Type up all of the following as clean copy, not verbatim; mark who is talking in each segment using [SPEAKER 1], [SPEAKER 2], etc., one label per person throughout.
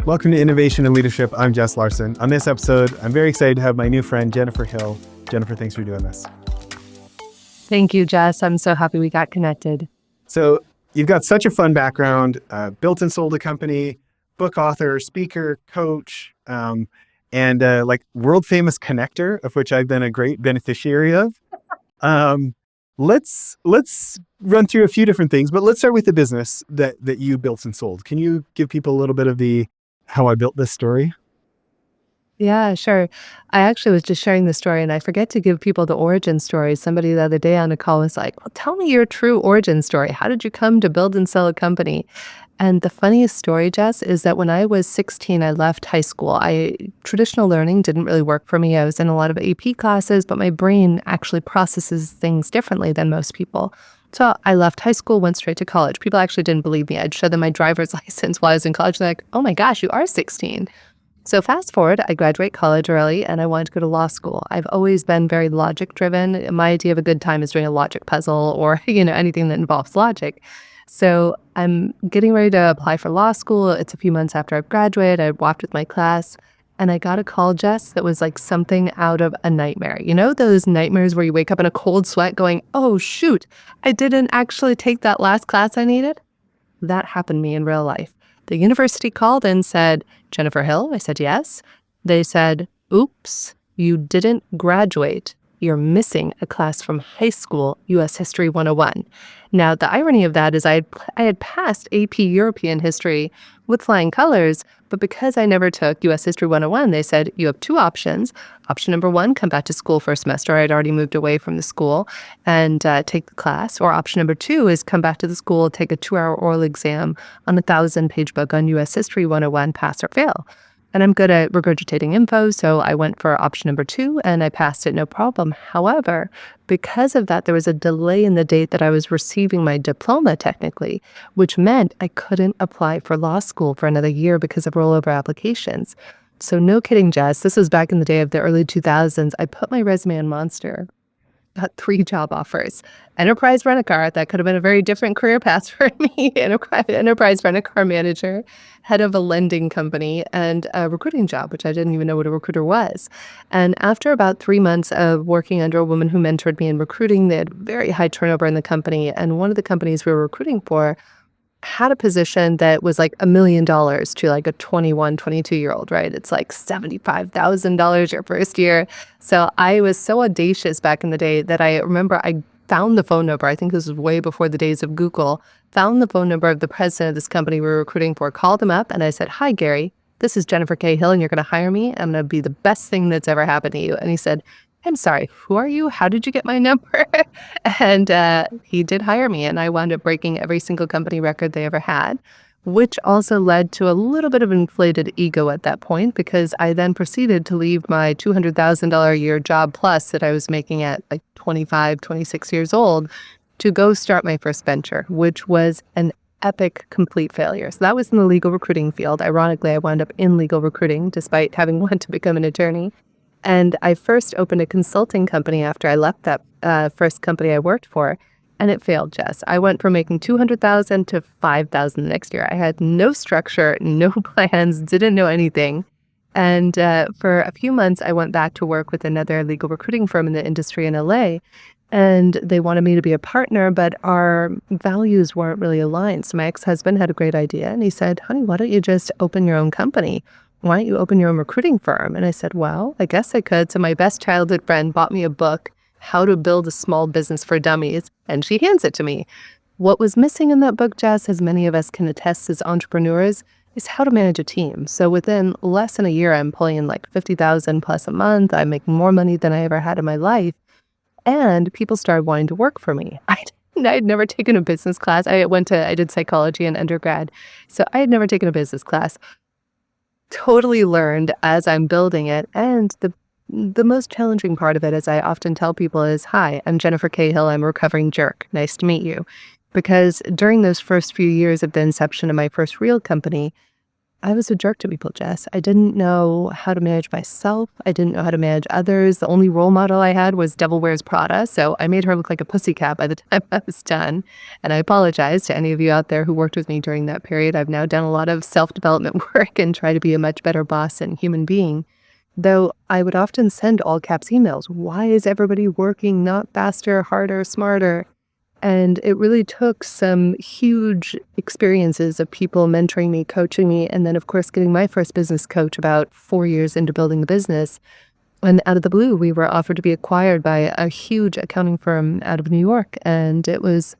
[SPEAKER 1] Welcome to Innovation and Leadership. I'm Jess Larson. On this episode, I'm very excited to have my new friend, Jennifer Hill. Jennifer, thanks for doing this.
[SPEAKER 2] Thank you, Jess. I'm so happy we got connected.
[SPEAKER 1] So you've got such a fun background, built and sold a company, book author, speaker, coach, and like world famous connector, of which I've been a great beneficiary of. Let's run through a few different things, but let's start with the business that you built and sold. Can you give people a little bit of the how I built this story?
[SPEAKER 2] Yeah, sure. I actually was just sharing the story and I forget to give people the origin story. Somebody the other day on a call was like, well, tell me your true origin story. How did you come to build and sell a company? And the funniest story, Jess, is that when I was 16, I left high school. Traditional learning didn't really work for me. I was in a lot of AP classes, but my brain actually processes things differently than most people. So I left high school, went straight to college. People actually didn't believe me. I'd show them my driver's license while I was in college. They're like, oh my gosh, you are 16. So fast forward, I graduate college early and I wanted to go to law school. I've always been very logic driven. My idea of a good time is doing a logic puzzle or, anything that involves logic. So I'm getting ready to apply for law school. It's a few months after I've graduated. I walked with my class and I got a call, Jess, that was like something out of a nightmare. You know, those nightmares where you wake up in a cold sweat going, oh, shoot, I didn't actually take that last class I needed? That happened to me in real life. The university called and said, Jennifer Hill? I said, yes. They said, oops, you didn't graduate. You're missing a class from high school, U.S. History 101. Now, the irony of that is I had passed AP European History with flying colors, but because I never took U.S. History 101, they said, you have two options. Option number one, come back to school for a semester. I'd already moved away from the school and take the class. Or option number two is come back to the school, take a 2-hour oral exam on a 1,000-page book on U.S. History 101, pass or fail. And I'm good at regurgitating info, so I went for option number two and I passed it no problem. However, because of that, there was a delay in the date that I was receiving my diploma technically, which meant I couldn't apply for law school for another year because of rollover applications. So no kidding, Jess, this was back in the day of the early 2000s. I put my resume on Monster, got 3 job offers. Enterprise rent-a-car, that could have been a very different career path for me. Enterprise rent-a-car manager, head of a lending company, and a recruiting job, which I didn't even know what a recruiter was. And after about 3 months of working under a woman who mentored me in recruiting, they had very high turnover in the company. And one of the companies we were recruiting for had a position that was like $1 million to like a 21, 22-year-old, right? It's like $75,000 your first year. So I was so audacious back in the day that I remember I found the phone number. I think this was way before the days of Google. Found the phone number of the president of this company we were recruiting for, called him up, and I said, hi, Gary, this is Jennifer K. Hill, and you're going to hire me. I'm going to be the best thing that's ever happened to you. And he said, I'm sorry, who are you? How did you get my number? And he did hire me, and I wound up breaking every single company record they ever had, which also led to a little bit of inflated ego at that point because I then proceeded to leave my $200,000 a year job plus that I was making at like 25, 26 years old to go start my first venture, which was an epic complete failure. So that was in the legal recruiting field. Ironically, I wound up in legal recruiting despite having wanted to become an attorney. And I first opened a consulting company after I left that first company I worked for, and it failed, Jess. I went from making $200,000 to $5,000 the next year. I had no structure, no plans, didn't know anything. And for a few months, I went back to work with another legal recruiting firm in the industry in LA, and they wanted me to be a partner, but our values weren't really aligned. So my ex-husband had a great idea, and he said, honey, why don't you just open your own company? Why don't you open your own recruiting firm? And I said, well, I guess I could. So my best childhood friend bought me a book, How to Build a Small Business for Dummies, and she hands it to me. What was missing in that book, Jess, as many of us can attest as entrepreneurs, is how to manage a team. So within less than a year, I'm pulling in like $50,000 plus a month. I make more money than I ever had in my life. And people started wanting to work for me. I'd never taken a business class. I did psychology in undergrad. So I had never taken a business class. Totally learned as I'm building it. And the most challenging part of it, as I often tell people, is, hi, I'm Jennifer K. Hill. I'm a recovering jerk. Nice to meet you. Because during those first few years of the inception of my first real company, I was a jerk to people, Jess. I didn't know how to manage myself. I didn't know how to manage others. The only role model I had was Devil Wears Prada. So I made her look like a pussycat by the time I was done. And I apologize to any of you out there who worked with me during that period. I've now done a lot of self-development work and try to be a much better boss and human being. Though I would often send all caps emails. Why is everybody working not faster, harder, smarter? And it really took some huge experiences of people mentoring me, coaching me, and then, of course, getting my first business coach about 4 years into building the business. And out of the blue, we were offered to be acquired by a huge accounting firm out of New York. And it was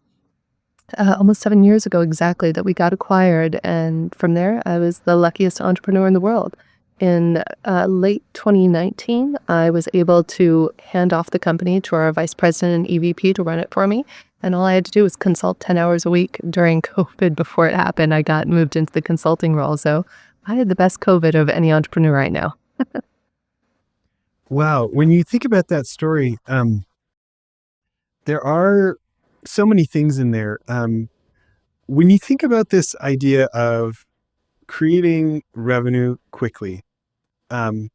[SPEAKER 2] almost 7 years ago exactly that we got acquired. And from there, I was the luckiest entrepreneur in the world. In late 2019, I was able to hand off the company to our vice president and EVP to run it for me. And all I had to do was consult 10 hours a week during COVID before it happened. I got moved into the consulting role. So I had the best COVID of any entrepreneur right now.
[SPEAKER 1] Wow. When you think about that story, there are so many things in there. When you think about this idea of creating revenue quickly, there's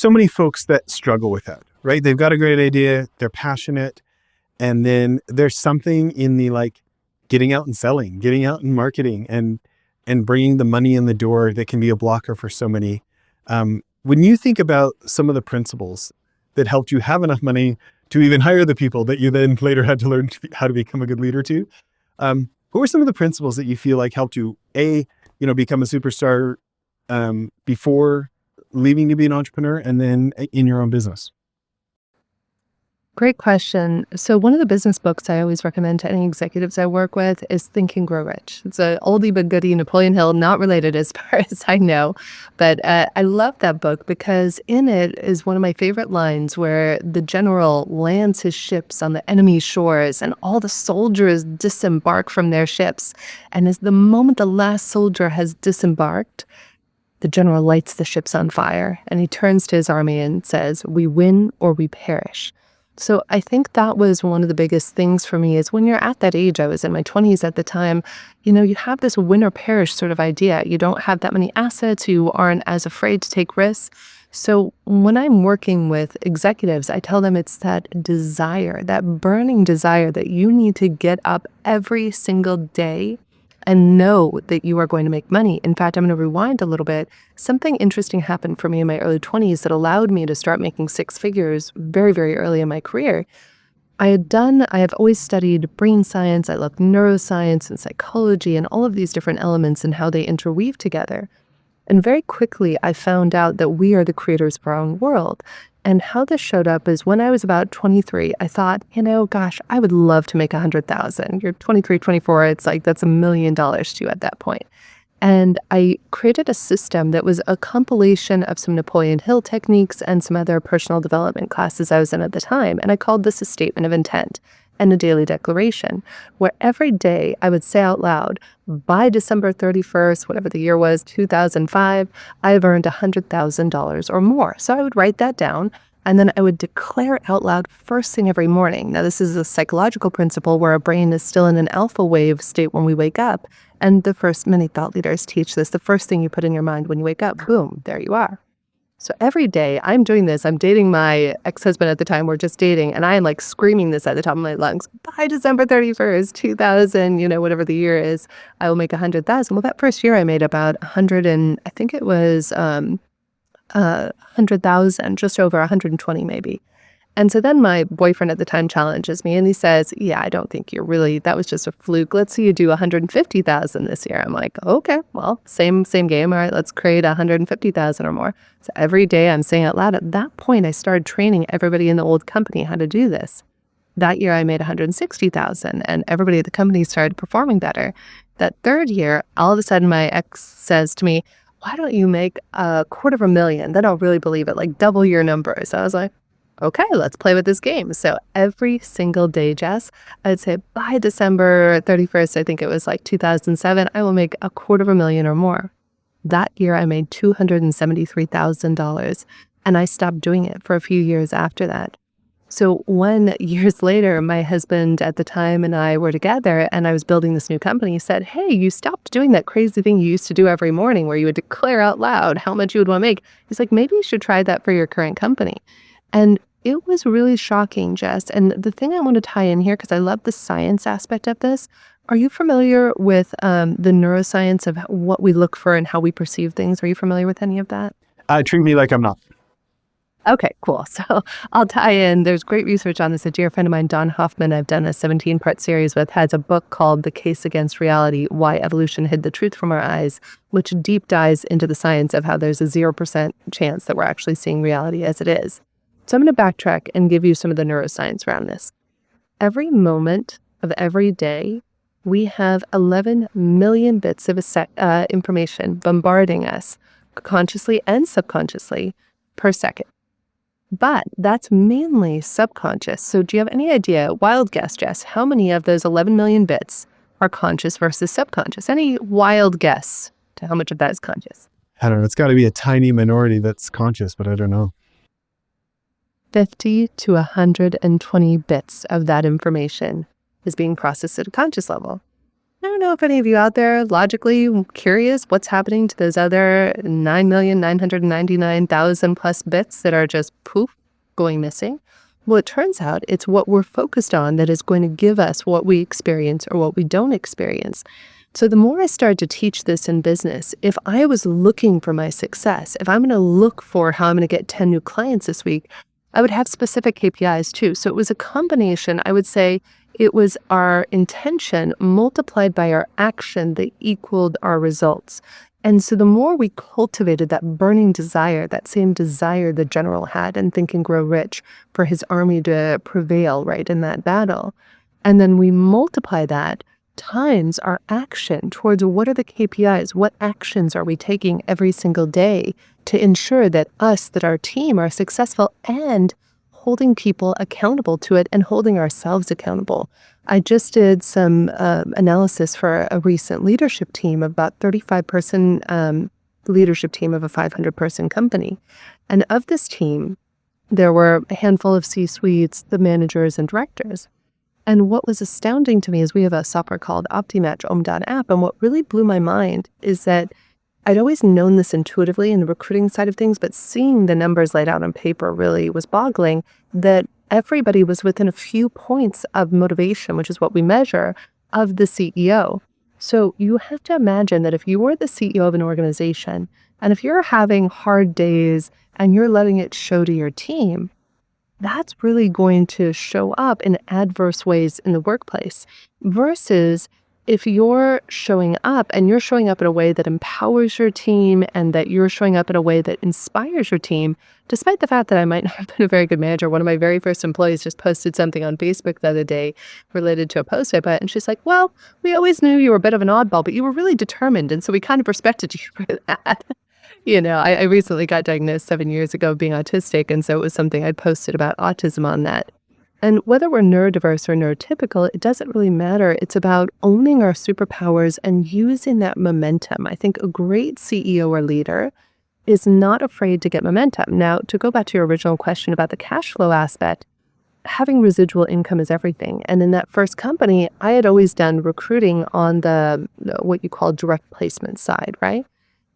[SPEAKER 1] so many folks that struggle with that, right? They've got a great idea, they're passionate, and then there's something in the like getting out and selling, getting out and marketing, and bringing the money in the door that can be a blocker for so many. When you think about some of the principles that helped you have enough money to even hire the people that you then later had to learn how to become a good leader to, what were some of the principles that you feel like helped you, become a superstar before leaving to be an entrepreneur and then in your own business?
[SPEAKER 2] Great question. So one of the business books I always recommend to any executives I work with is Think and Grow Rich. It's a oldie but goodie, Napoleon Hill, not related as far as I know. But I love that book because in it is one of my favorite lines where the general lands his ships on the enemy's shores and all the soldiers disembark from their ships. And as the moment the last soldier has disembarked, the general lights the ships on fire and he turns to his army and says, "We win or we perish." So I think that was one of the biggest things for me is when you're at that age, I was in my 20s at the time, you have this win or perish sort of idea. You don't have that many assets. You aren't as afraid to take risks. So when I'm working with executives, I tell them it's that desire, that burning desire that you need to get up every single day and know that you are going to make money. In fact, I'm going to rewind a little bit. Something interesting happened for me in my early 20s that allowed me to start making six figures very, very early in my career. I have always studied brain science. I love neuroscience and psychology and all of these different elements and how they interweave together. And very quickly, I found out that we are the creators of our own world. And how this showed up is when I was about 23, I thought, gosh, I would love to make 100,000. You're 23, 24. It's like that's $1 million to you at that point. And I created a system that was a compilation of some Napoleon Hill techniques and some other personal development classes I was in at the time. And I called this a statement of intent and a daily declaration, where every day I would say out loud, by December 31st, whatever the year was, 2005, I have earned $100,000 or more. So I would write that down, and then I would declare it out loud first thing every morning. Now, this is a psychological principle where our brain is still in an alpha wave state when we wake up. And many thought leaders teach this. The first thing you put in your mind when you wake up, boom, there you are. So every day I'm doing this. I'm dating my ex-husband at the time. We're just dating. And I am like screaming this at the top of my lungs. By December 31st, 2000, whatever the year is, I will make 100,000. Well, that first year I made about 100 and I think it was 100,000, just over 120 maybe. And so then my boyfriend at the time challenges me and he says, "Yeah, I don't think that was just a fluke. Let's see you do 150,000 this year." I'm like, "Okay, well, same game. All right, let's create 150,000 or more." So every day I'm saying out loud. At that point, I started training everybody in the old company how to do this. That year I made 160,000 and everybody at the company started performing better. That third year, all of a sudden my ex says to me, "Why don't you make $250,000? Then I'll really believe it, like double your numbers." I was like, "Okay, let's play with this game." So every single day, Jess, I'd say by December 31st, I think it was like 2007, I will make $250,000 or more. That year I made $273,000 and I stopped doing it for a few years after that. So years later, my husband at the time and I were together, and I was building this new company. He said, "Hey, you stopped doing that crazy thing you used to do every morning where you would declare out loud how much you would want to make." He's like, "Maybe you should try that for your current company." And it was really shocking, Jess. And the thing I want to tie in here, because I love the science aspect of this, are you familiar with the neuroscience of what we look for and how we perceive things? Are you familiar with any of that?
[SPEAKER 1] Treat me like I'm not.
[SPEAKER 2] Okay, cool. So I'll tie in. There's great research on this. A dear friend of mine, Don Hoffman, I've done a 17-part series with, has a book called The Case Against Reality, Why Evolution Hid the Truth from Our Eyes, which deep dives into the science of how there's a 0% chance that we're actually seeing reality as it is. So I'm going to backtrack and give you some of the neuroscience around this. Every moment of every day, we have 11 million bits of information bombarding us consciously and subconsciously per second. But that's mainly subconscious. So do you have any idea, wild guess, Jess, how many of those 11 million bits are conscious versus subconscious? Any wild guess to how much of that is conscious?
[SPEAKER 1] I don't know. It's got to be a tiny minority that's conscious, but I don't know.
[SPEAKER 2] 50 to 120 bits of that information is being processed at a conscious level. I don't know if any of you out there logically curious what's happening to those other 9,999,000 plus bits that are just poof, going missing. Well, it turns out it's what we're focused on that is going to give us what we experience or what we don't experience. So the more I started to teach this in business, if I was looking for my success, if I'm going to look for how I'm going to get 10 new clients this week, I would have specific KPIs too. So it was a combination, I would say, it was our intention multiplied by our action that equaled our results. And so the more we cultivated that burning desire, that same desire the general had in Think and Grow Rich for his army to prevail, right, in that battle, and then we multiply that times our action towards what are the KPIs, what actions are we taking every single day to ensure that our team are successful and holding people accountable to it and holding ourselves accountable. I just did some analysis for a recent leadership team, about 35-person leadership team of a 500-person company. And of this team, there were a handful of C-suites, the managers and directors. And what was astounding to me is we have a software called OptiMatch app. And what really blew my mind is that I'd always known this intuitively in the recruiting side of things, but seeing the numbers laid out on paper really was boggling, that everybody was within a few points of motivation, which is what we measure, of the CEO. So you have to imagine that if you were the CEO of an organization, and if you're having hard days and you're letting it show to your team, that's really going to show up in adverse ways in the workplace, versus if you're showing up and you're showing up in a way that empowers your team and that you're showing up in a way that inspires your team, despite the fact that I might not have been a very good manager. One of my very first employees just posted something on Facebook the other day related to a post I put, and she's like, "Well, we always knew you were a bit of an oddball, but you were really determined, and so we kind of respected you for that." I recently got diagnosed 7 years ago being autistic, and so it was something I'd posted about autism on that. And whether we're neurodiverse or neurotypical, it doesn't really matter. It's about owning our superpowers and using that momentum. I think a great CEO or leader is not afraid to get momentum. Now, to go back to your original question about the cash flow aspect, having residual income is everything. And in that first company, I had always done recruiting on the what you call direct placement side, right?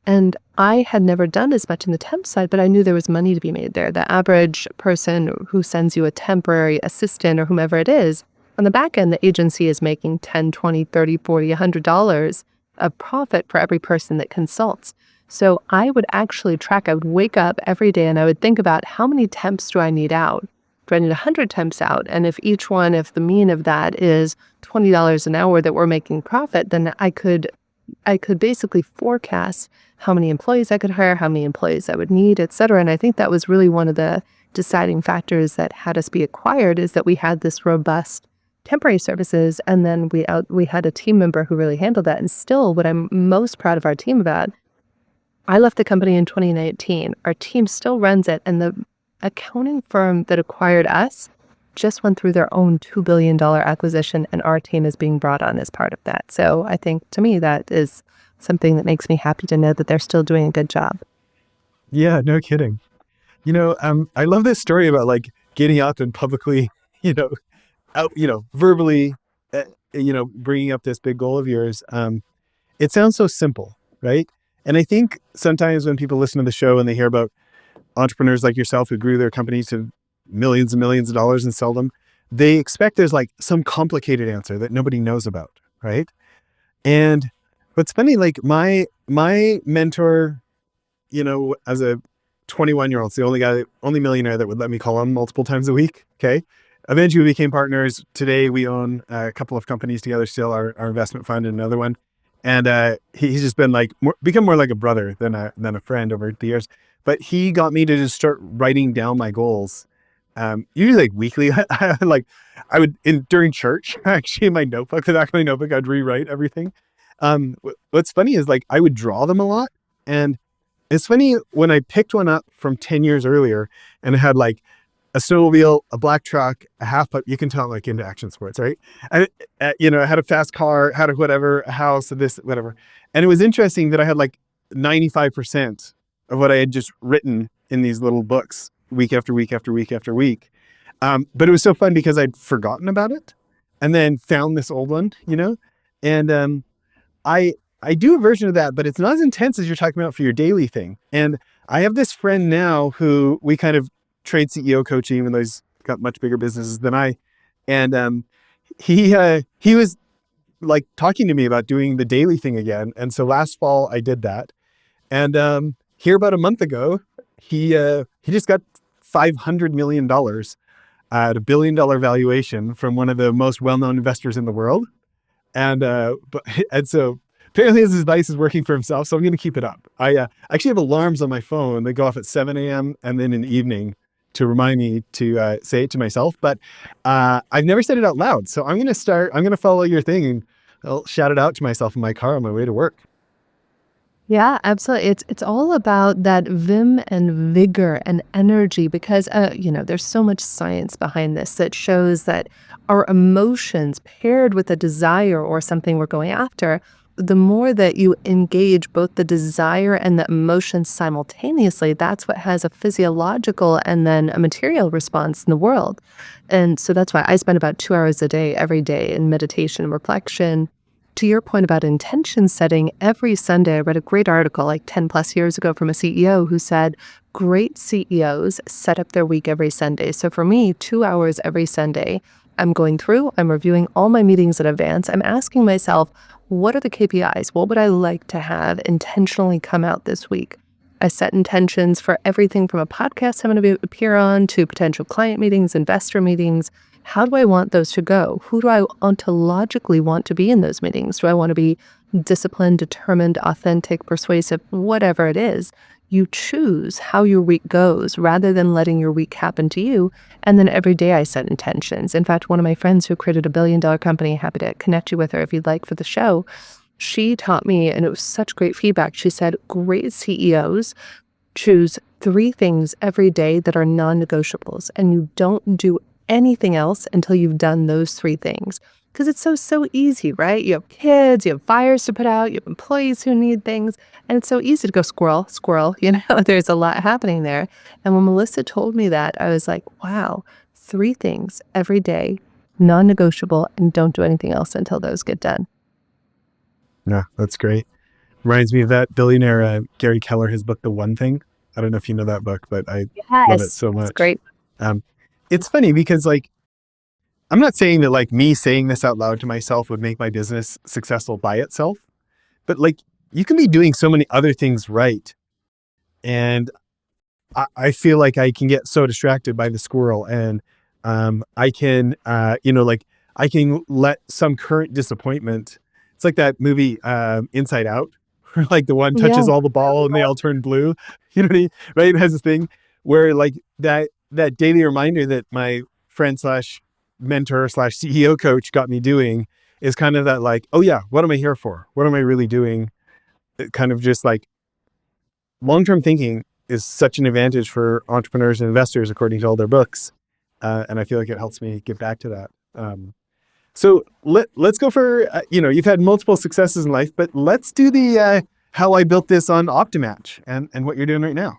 [SPEAKER 2] And I had never done as much in the temp side, but I knew there was money to be made there. The average person who sends you a temporary assistant or whomever it is, on the back end, the agency is making $10, $20, $30, $40, $100 of profit for every person that consults. So I would actually track, I would wake up every day and I would think about how many temps do I need out? Do I need 100 temps out? And if the mean of that is $20 an hour that we're making profit, then I could basically forecast how many employees I could hire, how many employees I would need, et cetera. And I think that was really one of the deciding factors that had us be acquired, is that we had this robust temporary services. And then we had a team member who really handled that. And still, what I'm most proud of our team about, I left the company in 2019. Our team still runs it. And the accounting firm that acquired us just went through their own $2 billion acquisition, and our team is being brought on as part of that. So I think, to me, that is something that makes me happy to know that they're still doing a good job.
[SPEAKER 1] Yeah, no kidding. I love this story about getting up and publicly, verbally, bringing up this big goal of yours. It sounds so simple, right? And I think sometimes when people listen to the show and they hear about entrepreneurs like yourself who grew their companies to millions and millions of dollars and sell them, they expect there's like some complicated answer that nobody knows about, right? And what's funny, like my mentor, as a 21-year-old, it's the only millionaire that would let me call him multiple times a week. Okay. Eventually we became partners. Today we own a couple of companies together still, our investment fund and another one. And he's just been like, become more like a brother than a friend over the years. But he got me to just start writing down my goals. Usually like weekly. I would, during church, actually in my notebook, the back of my notebook, I'd rewrite everything. What's funny is like, I would draw them a lot. And it's funny when I picked one up from 10 years earlier and it had like a snowmobile, a black truck, a half pipe. You can tell I'm like into action sports, right? I had a fast car, had a whatever, a house, this, whatever. And it was interesting that I had like 95% of what I had just written in these little books week after week after week after week. But it was so fun because I'd forgotten about it and then found this old one, and I do a version of that, but it's not as intense as you're talking about for your daily thing. And I have this friend now who we kind of trade CEO coaching, even though he's got much bigger businesses than I. And he was like talking to me about doing the daily thing again. And so last fall I did that. And here about a month ago, he just got $500 million at $1 billion valuation from one of the most well-known investors in the world. And so apparently his advice is working for himself. So I'm going to keep it up. I actually have alarms on my phone. They go off at 7 a.m. and then in the evening to remind me to say it to myself. But I've never said it out loud. So I'm going to follow your thing and I'll shout it out to myself in my car on my way to work.
[SPEAKER 2] Yeah, absolutely. It's all about that vim and vigor and energy because there's so much science behind this that shows that our emotions paired with a desire or something we're going after, the more that you engage both the desire and the emotion simultaneously, that's what has a physiological and then a material response in the world. And so that's why I spend about 2 hours a day, every day in meditation and reflection. To your point about intention setting, every Sunday I read a great article like 10 plus years ago from a CEO who said, great CEOs set up their week every Sunday. So for me, 2 hours every Sunday, I'm going through, I'm reviewing all my meetings in advance. I'm asking myself, what are the KPIs? What would I like to have intentionally come out this week? I set intentions for everything from a podcast I'm going to appear on to potential client meetings, investor meetings. How do I want those to go? Who do I ontologically want to be in those meetings? Do I want to be disciplined, determined, authentic, persuasive, whatever it is? You choose how your week goes rather than letting your week happen to you. And then every day I set intentions. In fact, one of my friends who created $1 billion company, happy to connect you with her if you'd like for the show, she taught me, and it was such great feedback. She said, great CEOs choose 3 things every day that are non-negotiables, and you don't do anything else until you've done those 3 things. Because it's so easy, right? You have kids, you have fires to put out, you have employees who need things, and it's so easy to go squirrel, squirrel, there's a lot happening there. And when Melissa told me that, I was like, wow, 3 things every day, non-negotiable, and don't do anything else until those get done.
[SPEAKER 1] Yeah, that's great. Reminds me of that billionaire, Gary Keller, his book, The One Thing. I don't know if you know that book, but I love it so much.
[SPEAKER 2] It's great.
[SPEAKER 1] It's funny because like, I'm not saying that like me saying this out loud to myself would make my business successful by itself, but like you can be doing so many other things right. And I feel like I can get so distracted by the squirrel and I can, I can let some current disappointment. It's like that movie Inside Out, where like the one touches all the ball and they all turn blue. You know what I mean? Right? It has this thing where like that daily reminder that my friend slash mentor slash CEO coach got me doing is kind of that like, oh yeah, what am I here for? What am I really doing? It kind of just like long-term thinking is such an advantage for entrepreneurs and investors, according to all their books. And I feel like it helps me get back to that. So let's go for, you've had multiple successes in life, but let's do the how I built this on OptiMatch and what you're doing right now.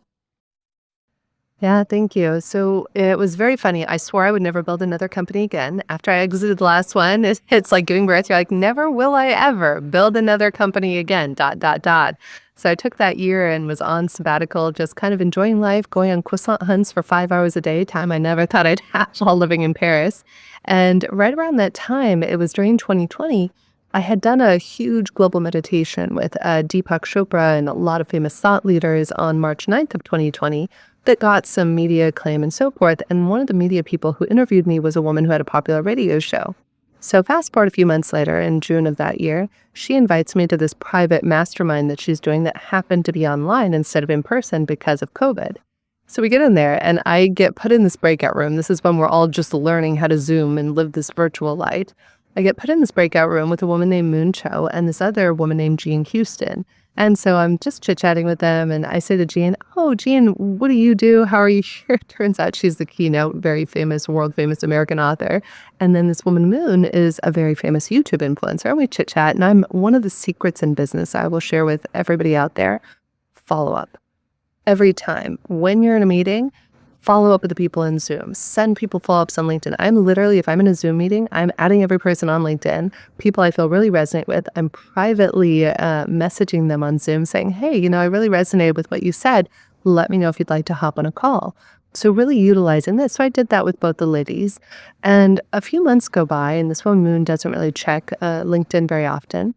[SPEAKER 2] Yeah, thank you. So it was very funny. I swore I would never build another company again. After I exited the last one, it's like giving birth. You're like, never will I ever build another company again, dot, dot, dot. So I took that year and was on sabbatical, just kind of enjoying life, going on croissant hunts for 5 hours a day, time I never thought I'd have while living in Paris. And right around that time, it was during 2020, I had done a huge global meditation with Deepak Chopra and a lot of famous thought leaders on March 9th of 2020 that got some media acclaim and so forth. And one of the media people who interviewed me was a woman who had a popular radio show. So fast forward a few months later, in June of that year, she invites me to this private mastermind that she's doing that happened to be online instead of in person because of COVID. So we get in there and I get put in this breakout room. This is when we're all just learning how to Zoom and live this virtual life. I get put in this breakout room with a woman named Moon Cho and this other woman named Jean Houston. And so I'm just chit-chatting with them, and I say to Jean, "Oh, Jean, what do you do? How are you here?" Turns out she's the keynote, very famous, world-famous American author. And then this woman, Moon, is a very famous YouTube influencer, and we chit-chat. And one of the secrets in business I will share with everybody out there: follow up. Every time when you're in a meeting, follow up with the people in Zoom. Send people follow-ups on LinkedIn. I'm literally, if I'm in a Zoom meeting, I'm adding every person on LinkedIn, people I feel really resonate with. I'm privately messaging them on Zoom saying, "Hey, I really resonated with what you said. Let me know if you'd like to hop on a call." So really utilizing this. So I did that with both the ladies. And a few months go by, and this woman, Moon, doesn't really check LinkedIn very often.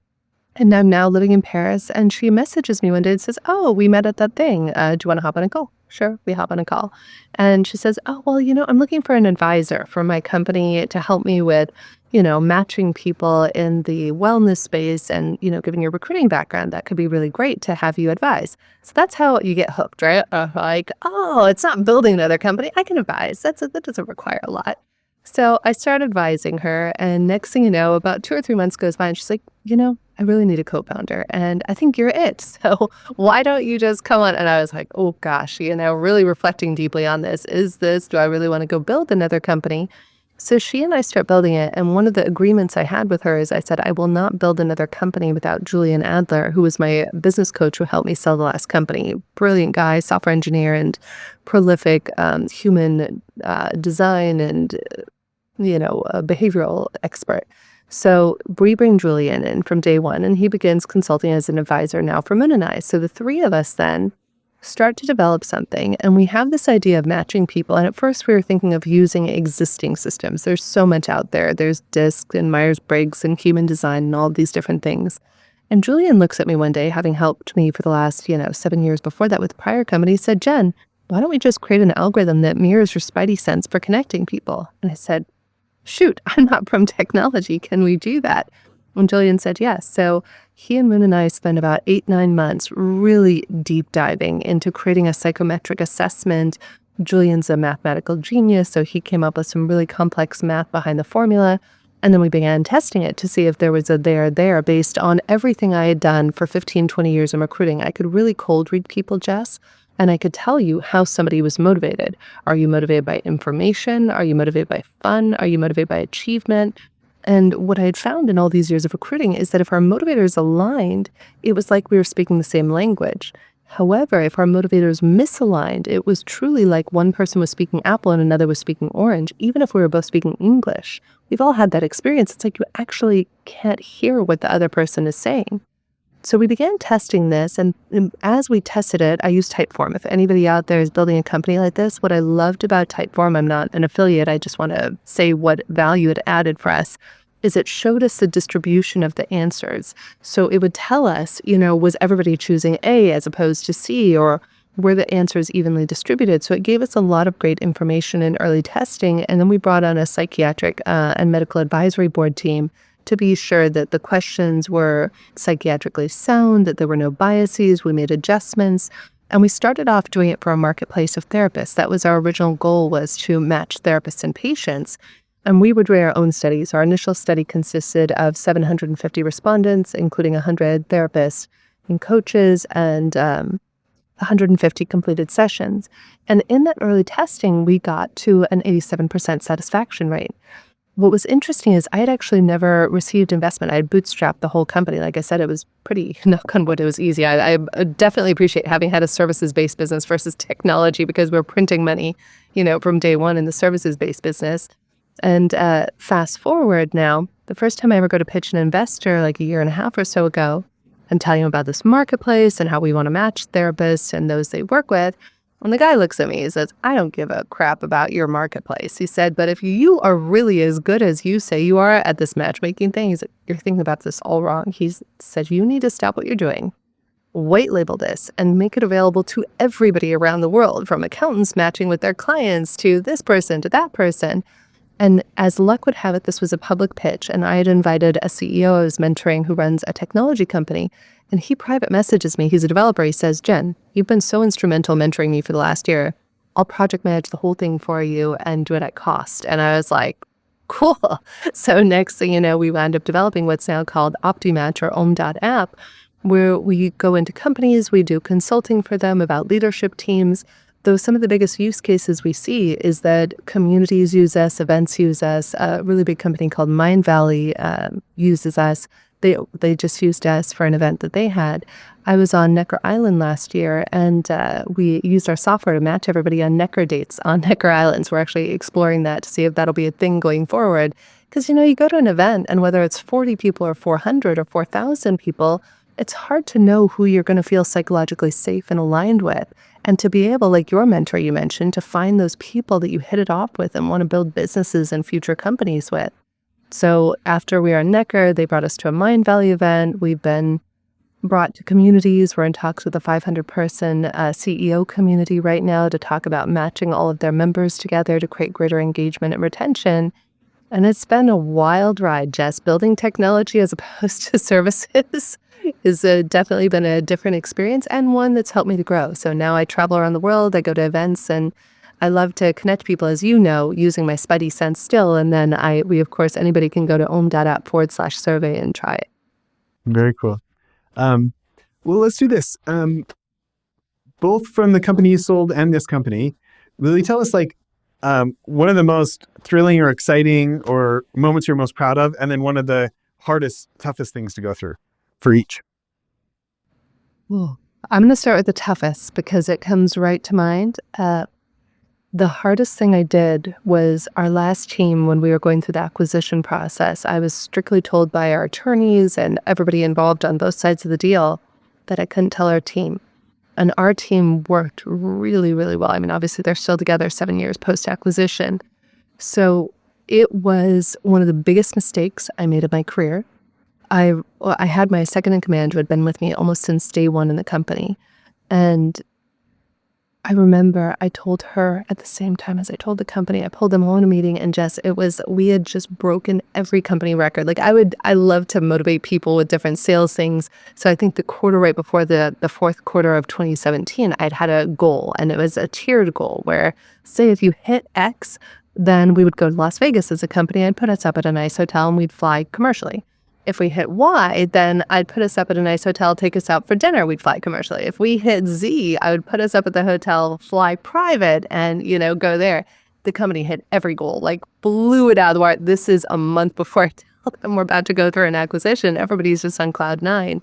[SPEAKER 2] And I'm now living in Paris, and she messages me one day and says, "Oh, we met at that thing. Do you want to hop on a call?" Sure, we hop on a call. And she says, "Oh, well, I'm looking for an advisor for my company to help me with, matching people in the wellness space and, given your recruiting background, that could be really great to have you advise." So that's how you get hooked, right? Like, oh, it's not building another company. I can advise. That doesn't require a lot. So I start advising her, and next thing you know, about 2 or 3 months goes by, and she's like, "I really need a co-founder, and I think you're it. So why don't you just come on?" And I was like, oh gosh, really reflecting deeply on this. Do I really want to go build another company? So she and I start building it, and one of the agreements I had with her is I said, I will not build another company without Julian Adler, who was my business coach who helped me sell the last company. Brilliant guy, software engineer, and prolific human design and a behavioral expert. So we bring Julian in from day one, and he begins consulting as an advisor now for Moon and I. So the three of us then start to develop something, and we have this idea of matching people. And at first we were thinking of using existing systems. There's so much out there. There's DISC and Myers-Briggs and human design and all of these different things. And Julian looks at me one day, having helped me for the last, 7 years before that with prior companies, said, "Jen, why don't we just create an algorithm that mirrors your spidey sense for connecting people?" And I said, "Shoot, I'm not from technology. Can we do that?" And Julian said yes. So he and Moon and I spent about 8-9 months really deep diving into creating a psychometric assessment. Julian's a mathematical genius, so he came up with some really complex math behind the formula. And then we began testing it to see if there was a there based on everything I had done for 15, 20 years in recruiting. I could really cold read people, Jess. And I could tell you how somebody was motivated. Are you motivated by information? Are you motivated by fun? Are you motivated by achievement? And what I had found in all these years of recruiting is that if our motivators aligned, it was like we were speaking the same language. However, if our motivators misaligned, it was truly like one person was speaking apple and another was speaking orange, even if we were both speaking English. We've all had that experience. It's like you actually can't hear what the other person is saying. So we began testing this, and as we tested it, I used Typeform. If anybody out there is building a company like this, what I loved about Typeform, I'm not an affiliate, I just want to say what value it added for us, is it showed us the distribution of the answers. So it would tell us, was everybody choosing A as opposed to C, or were the answers evenly distributed? So it gave us a lot of great information in early testing, and then we brought on a psychiatric and medical advisory board team to be sure that the questions were psychiatrically sound, that there were no biases. We made adjustments, and we started off doing it for a marketplace of therapists. That was our original goal, was to match therapists and patients. And we were doing our own studies. Our initial study consisted of 750 respondents, including 100 therapists and coaches, and 150 completed sessions. And in that early testing, we got to an 87% satisfaction rate. what was interesting is I had actually never received investment. I had bootstrapped the whole company. Like I said, it was pretty, knock on wood, it was easy. I definitely appreciate having had a services-based business versus technology because we're printing money, from day one in the services-based business. And fast forward now, the first time I ever go to pitch an investor like a year and a half or so ago and tell you about this marketplace and how we want to match therapists and those they work with, and the guy looks at me, he says, I don't give a crap about your marketplace. He said, but if you are really as good as you say you are at this matchmaking thing, he's like, you're thinking about this all wrong. He said, you need to stop what you're doing, white label this, and make it available to everybody around the world, from accountants matching with their clients to this person to that person. And as luck would have it, this was a public pitch, and I had invited a CEO I was mentoring who runs a technology company, and he private messages me. He's a developer. He says, Jen, you've been so instrumental mentoring me for the last year. I'll project manage the whole thing for you and do it at cost. And I was like, cool. So next thing you know, we wound up developing what's now called OptiMatch or Om.app, where we go into companies, we do consulting for them about leadership teams. Though some of the biggest use cases we see is that communities use us, events use us. A really big company called Mind Valley uses us. They just used us for an event that they had. I was on Necker Island last year, and we used our software to match everybody on Necker dates on Necker Islands. We're actually exploring that to see if that'll be a thing going forward. Because, you go to an event, and whether it's 40 people or 400 or 4,000 people, it's hard to know who you're going to feel psychologically safe and aligned with. And to be able, like your mentor you mentioned, to find those people that you hit it off with and want to build businesses and future companies with. So after we are in Necker, they brought us to a Mind Valley event. We've been brought to communities. We're in talks with a 500-person CEO community right now to talk about matching all of their members together to create greater engagement and retention. And it's been a wild ride, Jess. Building technology as opposed to services has definitely been a different experience and one that's helped me to grow. So now I travel around the world, I go to events, and I love to connect people, as you know, using my Spidey sense still. And then we, of course, anybody can go to om.app/survey and try it.
[SPEAKER 1] Very cool. Well, let's do this. Both from the company you sold and this company, will you tell us one of the most thrilling or exciting or moments you're most proud of, and then one of the hardest, toughest things to go through for each?
[SPEAKER 2] Ooh. I'm going to start with the toughest because it comes right to mind. The hardest thing I did was our last team when we were going through the acquisition process. I was strictly told by our attorneys and everybody involved on both sides of the deal that I couldn't tell our team. And our team worked really, really well. I mean, obviously, they're still together 7 years post-acquisition. So it was one of the biggest mistakes I made in my career. I had my second in command who had been with me almost since day one in the company. And I remember I told her at the same time as I told the company, I pulled them all in a meeting, and Jess, we had just broken every company record. Like I love to motivate people with different sales things. So I think the quarter right before the fourth quarter of 2017, I'd had a goal, and it was a tiered goal where, say, if you hit X, then we would go to Las Vegas as a company. I'd put us up at a nice hotel and we'd fly commercially. If we hit Y, then I'd put us up at a nice hotel, take us out for dinner, we'd fly commercially. If we hit Z, I would put us up at the hotel, fly private, and, go there. The company hit every goal, blew it out of the water. This is a month before I tell them we're about to go through an acquisition. Everybody's just on cloud nine.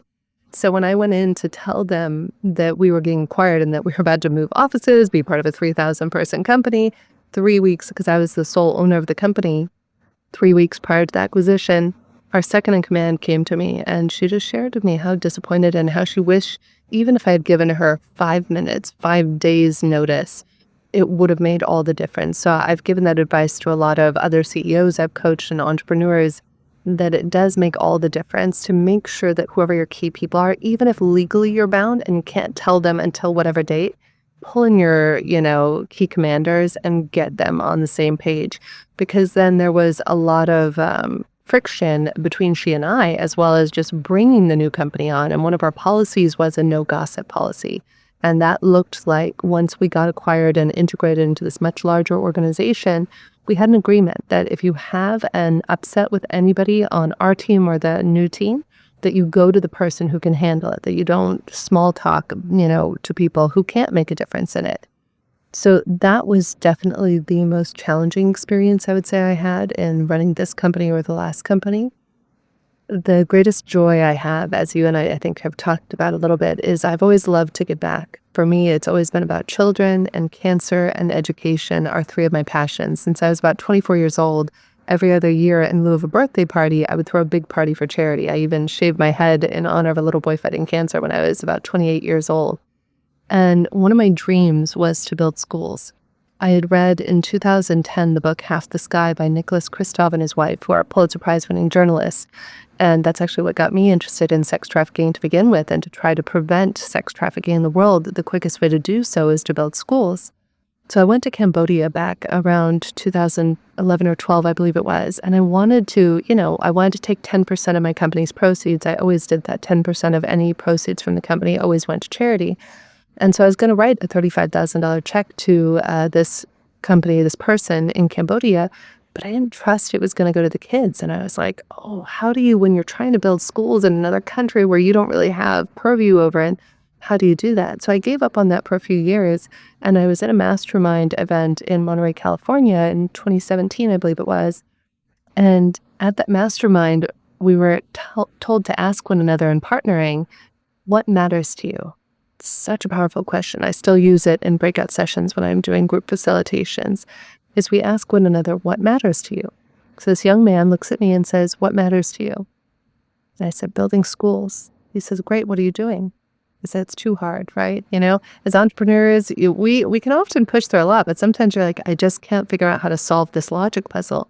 [SPEAKER 2] So when I went in to tell them that we were getting acquired and that we were about to move offices, be part of a 3,000-person company, 3 weeks, because I was the sole owner of the company, 3 weeks prior to the acquisition, our second in command came to me, and she just shared with me how disappointed and how she wished, even if I had given her 5 minutes, 5 days notice, it would have made all the difference. So I've given that advice to a lot of other CEOs I've coached and entrepreneurs, that it does make all the difference to make sure that whoever your key people are, even if legally you're bound and you can't tell them until whatever date, pull in your, key commanders and get them on the same page. Because then there was a lot of friction between she and I, as well as just bringing the new company on. And one of our policies was a no gossip policy. And that looked like once we got acquired and integrated into this much larger organization, we had an agreement that if you have an upset with anybody on our team or the new team, that you go to the person who can handle it, that you don't small talk, to people who can't make a difference in it. So that was definitely the most challenging experience I would say I had in running this company or the last company. The greatest joy I have, as you and I think have talked about a little bit, is I've always loved to give back. For me, it's always been about children and cancer and education are three of my passions. Since I was about 24 years old, every other year in lieu of a birthday party, I would throw a big party for charity. I even shaved my head in honor of a little boy fighting cancer when I was about 28 years old. And one of my dreams was to build schools. I had read in 2010 the book Half the Sky by Nicholas Kristof and his wife, who are Pulitzer Prize-winning journalists. And that's actually what got me interested in sex trafficking to begin with. And to try to prevent sex trafficking in the world, the quickest way to do so is to build schools. So I went to Cambodia back around 2011 or 12, I believe it was. And I wanted to, I wanted to take 10% of my company's proceeds. I always did that. 10% of any proceeds from the company always went to charity. And so I was going to write a $35,000 check to this company, this person in Cambodia, but I didn't trust it was going to go to the kids. And I was like, oh, how do you, when you're trying to build schools in another country where you don't really have purview over it, how do you do that? So I gave up on that for a few years. And I was at a mastermind event in Monterey, California in 2017, I believe it was. And at that mastermind, we were told to ask one another in partnering, what matters to you? Such a powerful question. I still use it in breakout sessions when I'm doing group facilitations, is we ask one another, what matters to you? So this young man looks at me and says, what matters to you? And I said, building schools. He says, great, what are you doing? I said, it's too hard, right? As entrepreneurs, we can often push through a lot, but sometimes you're like, I just can't figure out how to solve this logic puzzle.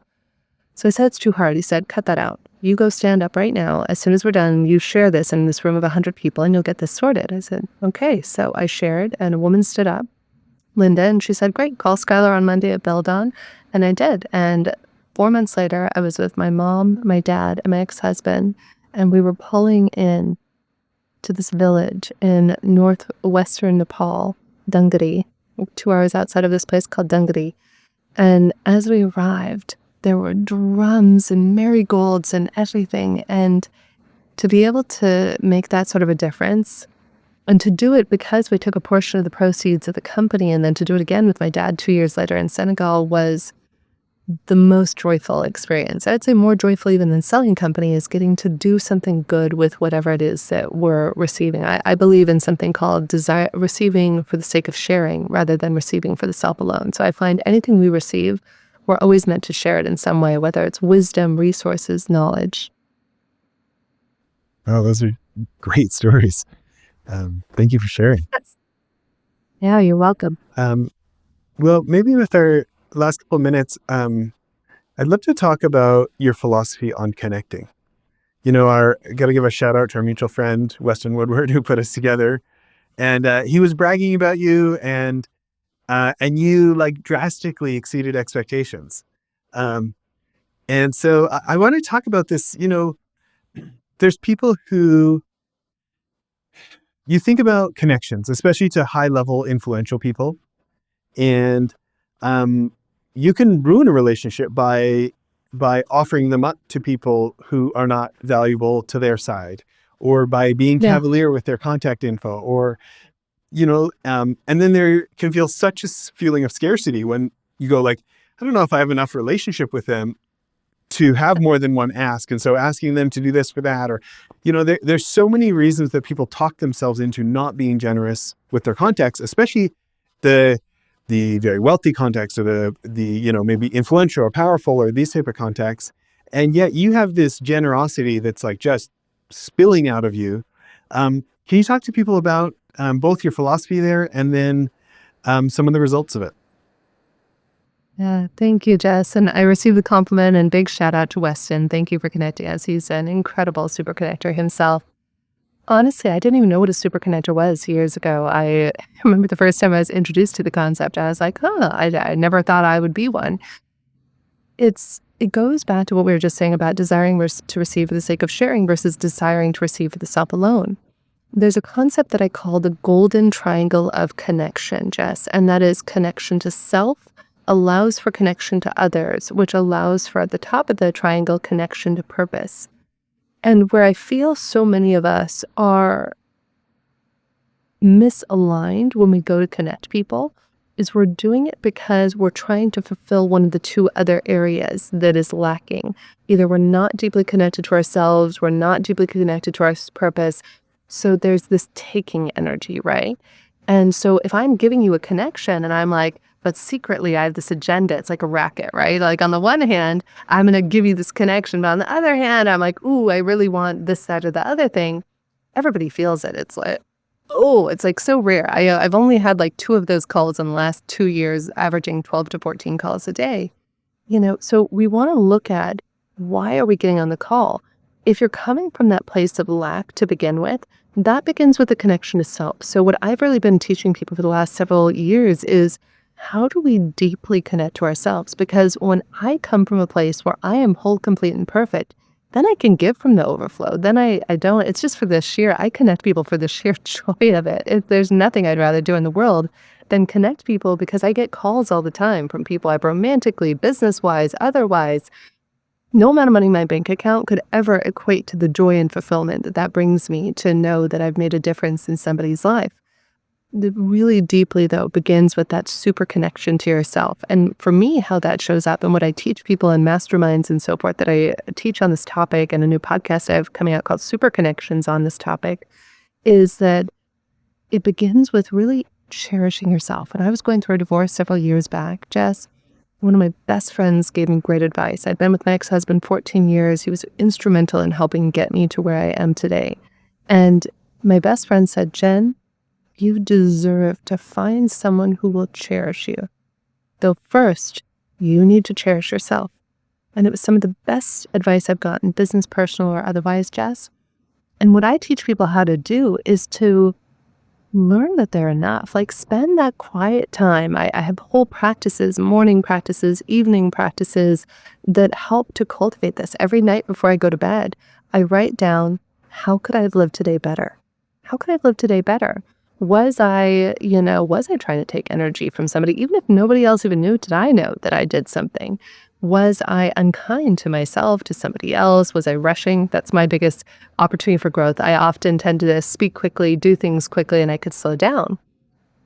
[SPEAKER 2] So I said, it's too hard. He said, cut that out. You go stand up right now. As soon as we're done, you share this in this room of 100 people and you'll get this sorted. I said, okay. So I shared and a woman stood up, Linda, and she said, great, call Skylar on Monday at Beldon. And I did. And 4 months later, I was with my mom, my dad, and my ex-husband, and we were pulling in to this village in northwestern Nepal, Dungari, 2 hours outside of this place called Dungari. And as we arrived, there were drums and marigolds and everything. And to be able to make that sort of a difference and to do it because we took a portion of the proceeds of the company and then to do it again with my dad 2 years later in Senegal was the most joyful experience. I'd say more joyful even than selling company is getting to do something good with whatever it is that we're receiving. I believe in something called receiving for the sake of sharing rather than receiving for the self alone. So I find anything we receive, we're always meant to share it in some way, whether it's wisdom, resources, knowledge.
[SPEAKER 1] Oh, those are great stories. Thank you for sharing.
[SPEAKER 2] Yes. Yeah, you're welcome.
[SPEAKER 1] Well, maybe with our last couple of minutes, I'd love to talk about your philosophy on connecting. Got to give a shout out to our mutual friend, Weston Woodward, who put us together. And he was bragging about you and you like drastically exceeded expectations. And so I want to talk about this. There's people who you think about connections, especially to high level influential people. And you can ruin a relationship by offering them up to people who are not valuable to their side, or by being cavalier with their contact info, or and then there can feel such a feeling of scarcity when you go like, I don't know if I have enough relationship with them to have more than one ask. And so asking them to do this for that, or, there's so many reasons that people talk themselves into not being generous with their contacts, especially the very wealthy contacts, or the maybe influential or powerful or these type of contacts. And yet you have this generosity that's like just spilling out of you. Can you talk to people about both your philosophy there and then some of the results of it?
[SPEAKER 2] Yeah, thank you, Jess. And I received the compliment and big shout out to Weston. Thank you for connecting us. He's an incredible super connector himself. Honestly, I didn't even know what a super connector was years ago. I remember the first time I was introduced to the concept, I was like, I never thought I would be one. It goes back to what we were just saying about desiring to receive for the sake of sharing versus desiring to receive for the self alone. There's a concept that I call the golden triangle of connection, Jess, and that is connection to self, allows for connection to others, which allows for, at the top of the triangle, connection to purpose. And where I feel so many of us are misaligned when we go to connect people is we're doing it because we're trying to fulfill one of the two other areas that is lacking. Either we're not deeply connected to ourselves, we're not deeply connected to our purpose. So there's this taking energy, right? And so if I'm giving you a connection and I'm like, but secretly I have this agenda, it's like a racket, right? Like on the one hand, I'm going to give you this connection, but on the other hand, I'm like, ooh, I really want this, that, or the other thing. Everybody feels it. It's like, oh, it's like so rare. I've only had like 2 of those calls in the last 2 years, averaging 12 to 14 calls a day. So we want to look at, why are we getting on the call? If you're coming from that place of lack to begin with, that begins with the connection to self. So what I've really been teaching people for the last several years is, how do we deeply connect to ourselves? Because when I come from a place where I am whole, complete, and perfect, then I can give from the overflow. Then I don't, it's just for the sheer, I connect people for the sheer joy of it. There's nothing I'd rather do in the world than connect people, because I get calls all the time from people I've romantically, business-wise, otherwise. No amount of money in my bank account could ever equate to the joy and fulfillment that brings me to know that I've made a difference in somebody's life. It really deeply, though, begins with that super connection to yourself. And for me, how that shows up and what I teach people in masterminds and so forth that I teach on this topic, and a new podcast I have coming out called Super Connections on this topic, is that it begins with really cherishing yourself. When I was going through a divorce several years back, Jess, one of my best friends gave me great advice. I'd been with my ex-husband 14 years. He was instrumental in helping get me to where I am today. And my best friend said, Jen, you deserve to find someone who will cherish you. Though first, you need to cherish yourself. And it was some of the best advice I've gotten, business, personal, or otherwise, Jess. And what I teach people how to do is to learn that they're enough. Like, spend that quiet time. I have whole practices, morning practices, evening practices that help to cultivate this. Every night before I go to bed, I write down, how could I have lived today better? How could I have lived today better? Was I trying to take energy from somebody? Even if nobody else even knew, did I know that I did something? Was I unkind to myself, to somebody else? Was I rushing? That's my biggest opportunity for growth. I often tend to speak quickly, do things quickly, and I could slow down.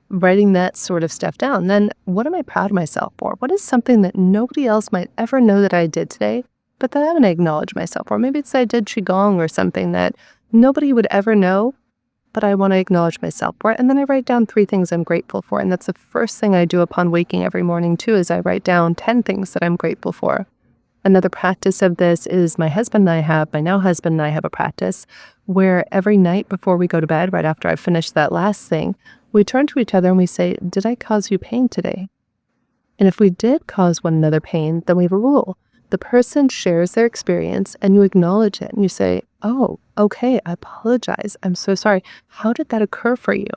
[SPEAKER 2] Writing that sort of stuff down. Then what am I proud of myself for? What is something that nobody else might ever know that I did today, but that I'm going to acknowledge myself for? Maybe it's that I did Qigong or something that nobody would ever know, but I want to acknowledge myself for it. And then I write down 3 things I'm grateful for. And that's the first thing I do upon waking every morning too, is I write down 10 things that I'm grateful for. Another practice of this is my now husband and I have a practice where every night before we go to bed, right after I finish that last thing, we turn to each other and we say, did I cause you pain today? And if we did cause one another pain, then we have a rule. The person shares their experience and you acknowledge it and you say, oh, okay, I apologize. I'm so sorry. How did that occur for you?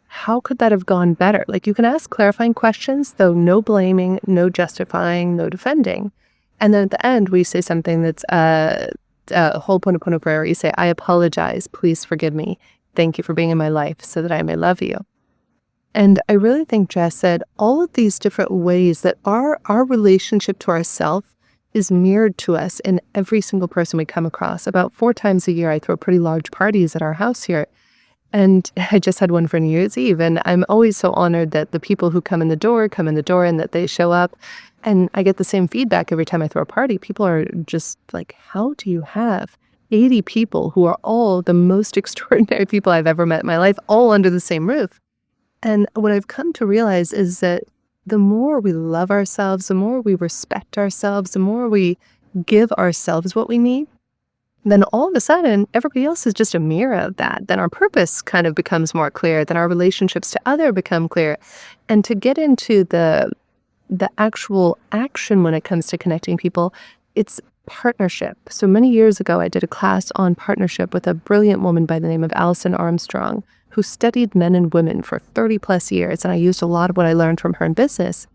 [SPEAKER 2] How could that have gone better? Like, you can ask clarifying questions, though no blaming, no justifying, no defending. And then at the end, we say something that's a whole point of prayer. You say, I apologize. Please forgive me. Thank you for being in my life so that I may love you. And I really think Jess said all of these different ways that our relationship to ourselves is mirrored to us in every single person we come across. About 4 times a year, I throw pretty large parties at our house here. And I just had one for New Year's Eve. And I'm always so honored that the people who come in the door and that they show up. And I get the same feedback every time I throw a party. People are just like, how do you have 80 people who are all the most extraordinary people I've ever met in my life, all under the same roof? And what I've come to realize is that the more we love ourselves, the more we respect ourselves, the more we give ourselves what we need, then all of a sudden, everybody else is just a mirror of that. Then our purpose kind of becomes more clear. Then our relationships to other become clear. And to get into the actual action when it comes to connecting people, it's partnership. So many years ago, I did a class on partnership with a brilliant woman by the name of Alison Armstrong, who studied men and women for 30 plus years. And I used a lot of what I learned from her in business.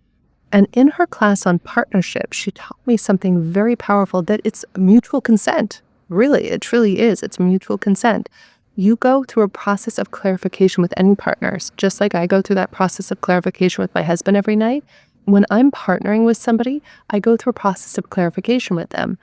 [SPEAKER 2] And in her class on partnership, she taught me something very powerful, that it's mutual consent. Really, it truly is. It's mutual consent. You go through a process of clarification with any partners, just like I go through that process of clarification with my husband every night. When I'm partnering with somebody, I go through a process of clarification with them.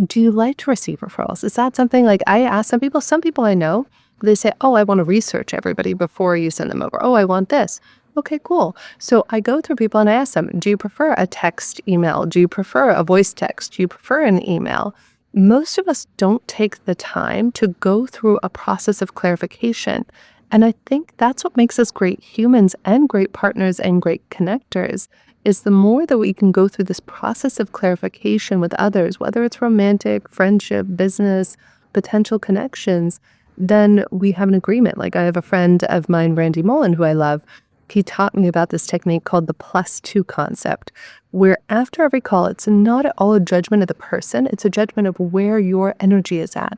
[SPEAKER 2] Do you like to receive referrals? Is that something, like, I ask some people I know, they say, oh, I want to research everybody before you send them over. Oh, I want this. Okay, cool. So I go through people and I ask them, do you prefer a text email? Do you prefer a voice text? Do you prefer an email? Most of us don't take the time to go through a process of clarification. And I think that's what makes us great humans and great partners and great connectors is the more that we can go through this process of clarification with others, whether it's romantic, friendship, business, potential connections, then we have an agreement. Like I have a friend of mine, Randy Mullen, who I love. He taught me about this technique called the +2 concept, where after every call, it's not at all a judgment of the person, it's a judgment of where your energy is at.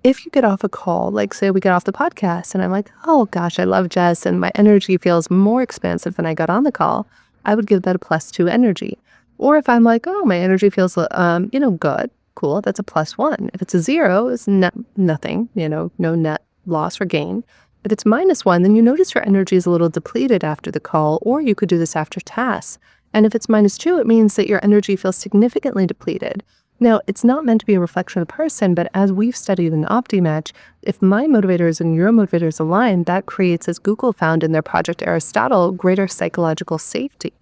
[SPEAKER 2] If you get off a call, like say we get off the podcast and I'm like, oh gosh, I love Jess and my energy feels more expansive than I got on the call, I would give that a +2 energy. Or if I'm like, oh, my energy feels, good, cool, that's a +1. If it's a 0, it's nothing, no net loss or gain. If it's -1, then you notice your energy is a little depleted after the call, or you could do this after tasks. And if it's -2, it means that your energy feels significantly depleted. Now, it's not meant to be a reflection of the person, but as we've studied in OptiMatch, if my motivators and your motivators align, that creates, as Google found in their Project Aristotle, greater psychological safety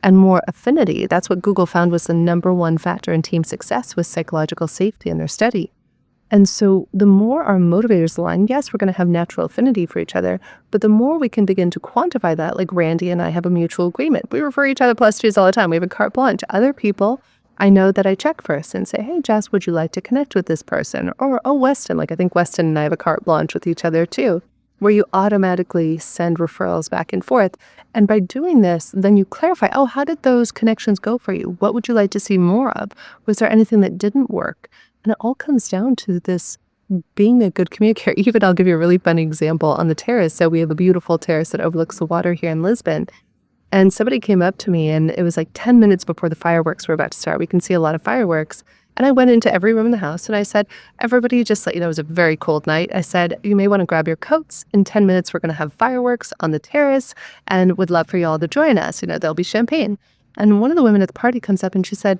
[SPEAKER 2] and more affinity. That's what Google found was the #1 factor in team success was psychological safety in their study. And so the more our motivators align, yes, we're going to have natural affinity for each other, but the more we can begin to quantify that, like Randy and I have a mutual agreement. We refer each other +2s all the time. We have a carte blanche. Other people, I know that I check first and say, hey, Jess, would you like to connect with this person? Or, oh, Weston, like I think Weston and I have a carte blanche with each other too, where you automatically send referrals back and forth. And by doing this, then you clarify, oh, how did those connections go for you? What would you like to see more of? Was there anything that didn't work? And it all comes down to this being a good communicator. Even I'll give you a really funny example on the terrace. So we have a beautiful terrace that overlooks the water here in Lisbon. And somebody came up to me and it was like 10 minutes before the fireworks were about to start. We can see a lot of fireworks. And I went into every room in the house and I said, everybody just let you know it was a very cold night. I said, you may want to grab your coats. In 10 minutes, we're going to have fireworks on the terrace and would love for you all to join us. There'll be champagne. And one of the women at the party comes up and she said,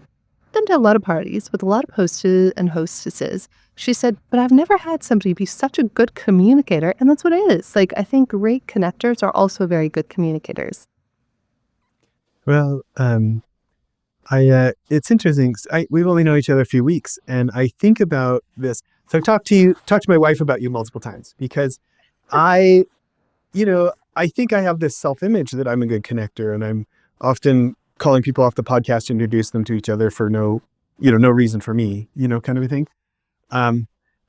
[SPEAKER 2] been to a lot of parties with a lot of hostess and hostesses. She said, but I've never had somebody be such a good communicator. And that's what it is. Like, I think great connectors are also very good communicators.
[SPEAKER 1] Well, it's interesting. We've only known each other a few weeks, and I think about this. So I've talked to my wife about you multiple times because I think I have this self-image that I'm a good connector, and I'm often calling people off the podcast to introduce them to each other for no reason for me, kind of a thing.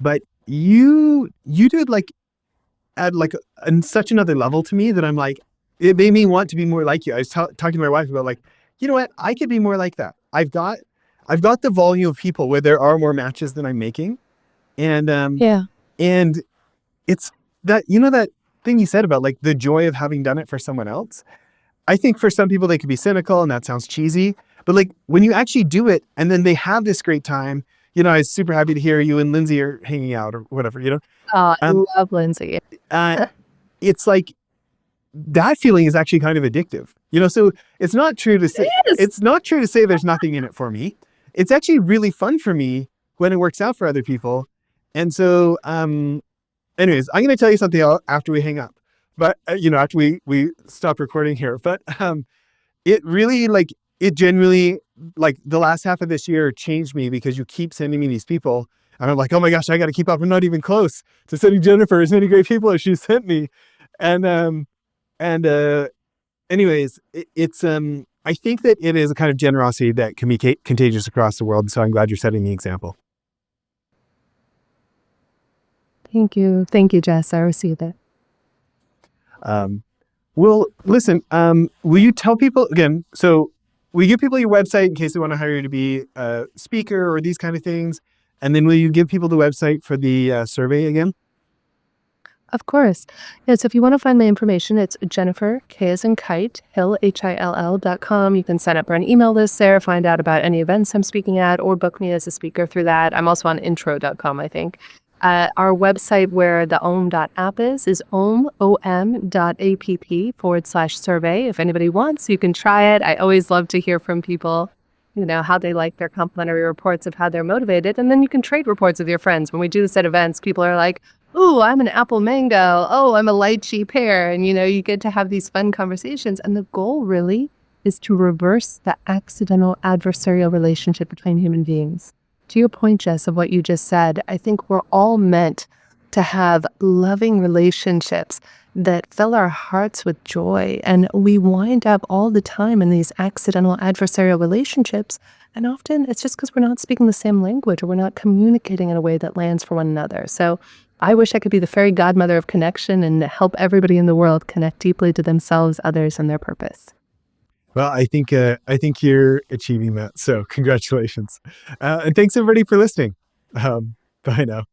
[SPEAKER 1] But you do it like at like on such another level to me that I'm like, it made me want to be more like you. I was talking to my wife about like, you know what, I could be more like that. I've got the volume of people where there are more matches than I'm making. And,
[SPEAKER 2] Yeah.
[SPEAKER 1] and it's that, that thing you said about like the joy of having done it for someone else. I think for some people they could be cynical and that sounds cheesy, but like when you actually do it and then they have this great time, I was super happy to hear you and Lindsay are hanging out or whatever,
[SPEAKER 2] Oh, I love Lindsay.
[SPEAKER 1] It's like that feeling is actually kind of addictive, so it's not true to say, there's nothing in it for me. It's actually really fun for me when it works out for other people. And so, anyways, I'm going to tell you something after we hang up. But, after we stop recording here, but it really it genuinely the last half of this year changed me because you keep sending me these people and I'm like, oh my gosh, I got to keep up. I'm not even close to sending Jennifer as many great people as she sent me. And anyways, it's I think that it is a kind of generosity that can be contagious across the world. So I'm glad you're setting the example.
[SPEAKER 2] Thank you. Thank you, Jess. I received it.
[SPEAKER 1] Well, listen, will you tell people again? So will you give people your website in case they want to hire you to be a speaker or these kind of things? And then will you give people the website for the survey again?
[SPEAKER 2] Of course. Yeah, so if you want to find my information, it's Jennifer, K as in kite, Hill.com. You can sign up for an email list there, find out about any events I'm speaking at, or book me as a speaker through that. I'm also on intro.com, I think. Our website where the om.app is om.app/survey. If anybody wants, you can try it. I always love to hear from people, how they like their complimentary reports of how they're motivated. And then you can trade reports with your friends. When we do this at events, people are like, ooh, I'm an apple mango. Oh, I'm a lychee pear. And, you get to have these fun conversations. And the goal really is to reverse the accidental adversarial relationship between human beings. To your point, Jess, of what you just said, I think we're all meant to have loving relationships that fill our hearts with joy. And we wind up all the time in these accidental adversarial relationships. And often it's just because we're not speaking the same language or we're not communicating in a way that lands for one another. So I wish I could be the fairy godmother of connection and help everybody in the world connect deeply to themselves, others, and their purpose.
[SPEAKER 1] Well, I think you're achieving that. So congratulations. And thanks everybody for listening. Bye now.